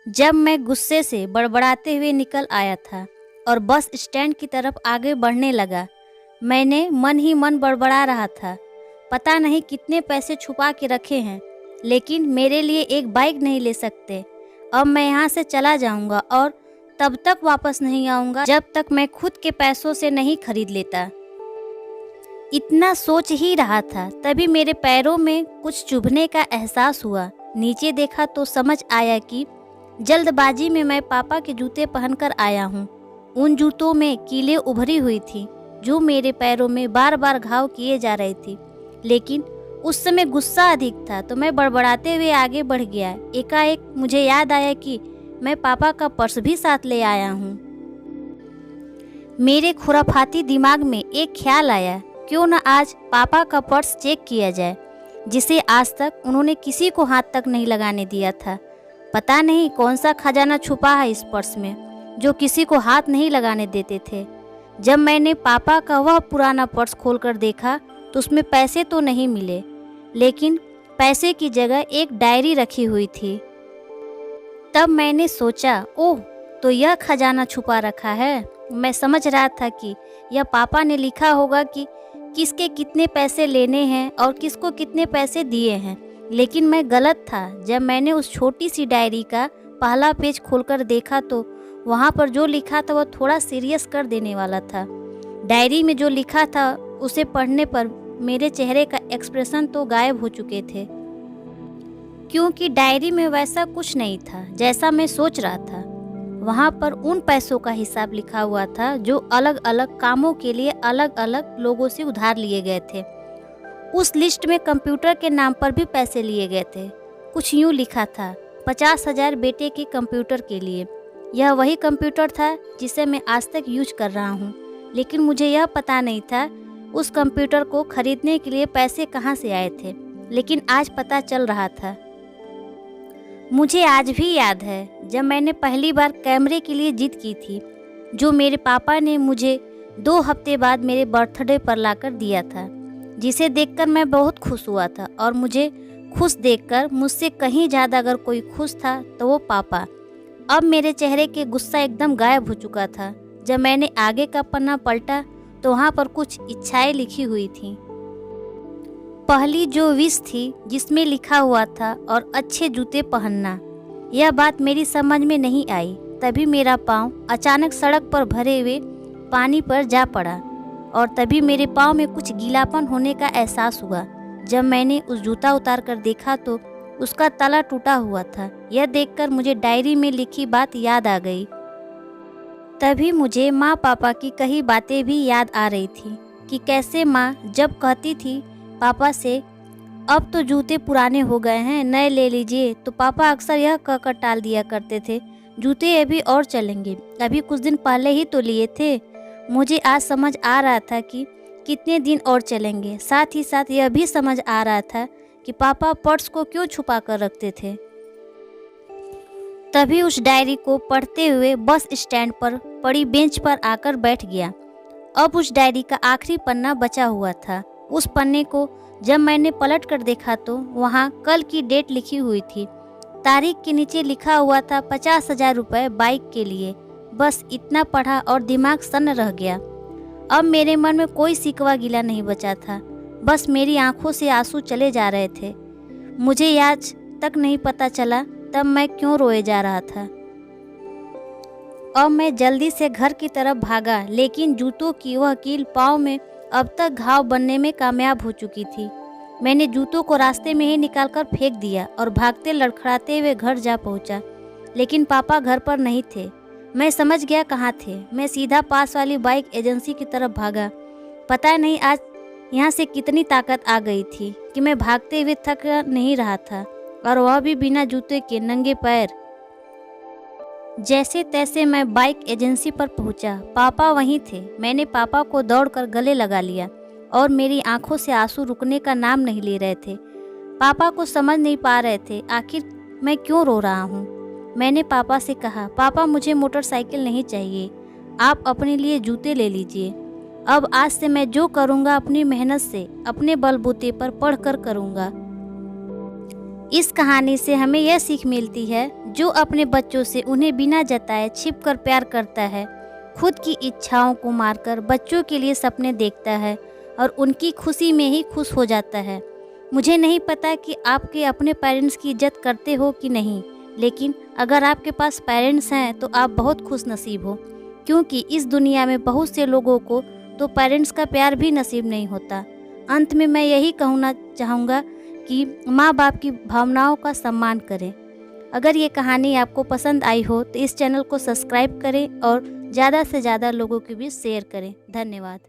जब मैं गुस्से से बड़बड़ाते हुए निकल आया था और बस स्टैंड की तरफ आगे बढ़ने लगा, मैंने मन ही मन बड़बड़ा रहा था। पता नहीं कितने पैसे छुपा के रखे हैं, लेकिन मेरे लिए एक बाइक नहीं ले सकते। अब मैं यहाँ से चला जाऊँगा और तब तक वापस नहीं आऊँगा जब तक मैं खुद के पैसों से नहीं खरीद लेता। इतना सोच ही रहा था, तभी मेरे पैरों में कुछ चुभने का एहसास हुआ। नीचे देखा तो समझ आया कि जल्दबाजी में मैं पापा के जूते पहनकर आया हूँ। उन जूतों में कीलें उभरी हुई थी जो मेरे पैरों में बार बार घाव किए जा रही थी। लेकिन उस समय गुस्सा अधिक था तो मैं बड़बड़ाते हुए आगे बढ़ गया। एकाएक मुझे याद आया कि मैं पापा का पर्स भी साथ ले आया हूँ। मेरे खुराफाती दिमाग में एक ख्याल आया, क्यों न आज पापा का पर्स चेक किया जाए, जिसे आज तक उन्होंने किसी को हाथ तक नहीं लगाने दिया था। पता नहीं कौन सा खजाना छुपा है इस पर्स में जो किसी को हाथ नहीं लगाने देते थे। जब मैंने पापा का वह पुराना पर्स खोलकर देखा तो उसमें पैसे तो नहीं मिले, लेकिन पैसे की जगह एक डायरी रखी हुई थी। तब मैंने सोचा, ओह, तो यह खजाना छुपा रखा है। मैं समझ रहा था कि यह पापा ने लिखा होगा कि किसके कितने पैसे लेने हैं और किसको कितने पैसे दिए हैं, लेकिन मैं गलत था। जब मैंने उस छोटी सी डायरी का पहला पेज खोलकर देखा तो वहाँ पर जो लिखा था वह थोड़ा सीरियस कर देने वाला था। डायरी में जो लिखा था उसे पढ़ने पर मेरे चेहरे का एक्सप्रेशन तो गायब हो चुके थे, क्योंकि डायरी में वैसा कुछ नहीं था जैसा मैं सोच रहा था। वहाँ पर उन पैसों का हिसाब लिखा हुआ था जो अलग अलग कामों के लिए अलग अलग लोगों से उधार लिए गए थे। उस लिस्ट में कंप्यूटर के नाम पर भी पैसे लिए गए थे। कुछ यूँ लिखा था, 50,000 बेटे के कंप्यूटर के लिए। यह वही कंप्यूटर था जिसे मैं आज तक यूज कर रहा हूँ, लेकिन मुझे यह पता नहीं था उस कंप्यूटर को खरीदने के लिए पैसे कहाँ से आए थे, लेकिन आज पता चल रहा था। मुझे आज भी याद है जब मैंने पहली बार कैमरे के लिए जिद की थी, जो मेरे पापा ने मुझे 2 हफ्ते बाद मेरे बर्थडे पर लाकर दिया था, जिसे देखकर मैं बहुत खुश हुआ था। और मुझे खुश देखकर मुझसे कहीं ज़्यादा अगर कोई खुश था तो वो पापा। अब मेरे चेहरे के गुस्सा एकदम गायब हो चुका था। जब मैंने आगे का पन्ना पलटा तो वहाँ पर कुछ इच्छाएं लिखी हुई थी। पहली जो विश थी जिसमें लिखा हुआ था और अच्छे जूते पहनना। यह बात मेरी समझ में नहीं आई। तभी मेरा पाँव अचानक सड़क पर भरे हुए पानी पर जा पड़ा और तभी मेरे पाँव में कुछ गीलापन होने का एहसास हुआ। जब मैंने उस जूता उतार कर देखा तो उसका तला टूटा हुआ था। यह देखकर मुझे डायरी में लिखी बात याद आ गई। तभी मुझे माँ पापा की कही बातें भी याद आ रही थी कि कैसे माँ जब कहती थी पापा से, अब तो जूते पुराने हो गए हैं, नए ले लीजिए, तो पापा अक्सर यह कहकर टाल दिया करते थे, जूते अभी और चलेंगे, अभी कुछ दिन पहले ही तो लिए थे। मुझे आज समझ आ रहा था कि कितने दिन और चलेंगे। साथ ही साथ यह भी समझ आ रहा था कि पापा पर्स को क्यों छुपा कर रखते थे। तभी उस डायरी को पढ़ते हुए बस स्टैंड पर पड़ी बेंच पर आकर बैठ गया। अब उस डायरी का आखिरी पन्ना बचा हुआ था। उस पन्ने को जब मैंने पलट कर देखा तो वहाँ कल की डेट लिखी हुई थी। तारीख के नीचे लिखा हुआ था 50,000 रुपये बाइक के लिए। बस इतना पढ़ा और दिमाग सन्न रह गया। अब मेरे मन में कोई सिकवा गिला नहीं बचा था, बस मेरी आंखों से आंसू चले जा रहे थे। मुझे आज तक नहीं पता चला तब मैं क्यों रोए जा रहा था। अब मैं जल्दी से घर की तरफ भागा, लेकिन जूतों की वह कील पाँव में अब तक घाव बनने में कामयाब हो चुकी थी। मैंने जूतों को रास्ते में ही निकालकर फेंक दिया और भागते लड़खड़ाते हुए घर जा पहुंचा, लेकिन पापा घर पर नहीं थे। मैं समझ गया कहाँ थे। मैं सीधा पास वाली बाइक एजेंसी की तरफ भागा। पता नहीं आज यहाँ से कितनी ताकत आ गई थी कि मैं भागते हुए थक नहीं रहा था, और वह भी बिना जूते के, नंगे पैर। जैसे तैसे मैं बाइक एजेंसी पर पहुंचा। पापा वहीं थे। मैंने पापा को दौड़कर गले लगा लिया और मेरी आंखों से आंसू रुकने का नाम नहीं ले रहे थे। पापा को समझ नहीं पा रहे थे आखिर मैं क्यों रो रहा हूँ। मैंने पापा से कहा, पापा मुझे मोटरसाइकिल नहीं चाहिए, आप अपने लिए जूते ले लीजिए। अब आज से मैं जो करूँगा अपनी मेहनत से, अपने बलबूते पर पढ़ कर करूँगा। इस कहानी से हमें यह सीख मिलती है, जो अपने बच्चों से उन्हें बिना जताए छिपकर प्यार करता है, खुद की इच्छाओं को मारकर बच्चों के लिए सपने देखता है और उनकी खुशी में ही खुश हो जाता है। मुझे नहीं पता कि आपके अपने पेरेंट्स की इज्जत करते हो कि नहीं, लेकिन अगर आपके पास पेरेंट्स हैं तो आप बहुत खुश नसीब हो, क्योंकि इस दुनिया में बहुत से लोगों को तो पेरेंट्स का प्यार भी नसीब नहीं होता। अंत में मैं यही कहना चाहूँगा कि माँ बाप की भावनाओं का सम्मान करें। अगर ये कहानी आपको पसंद आई हो तो इस चैनल को सब्सक्राइब करें और ज़्यादा से ज़्यादा लोगों के बीच शेयर करें। धन्यवाद।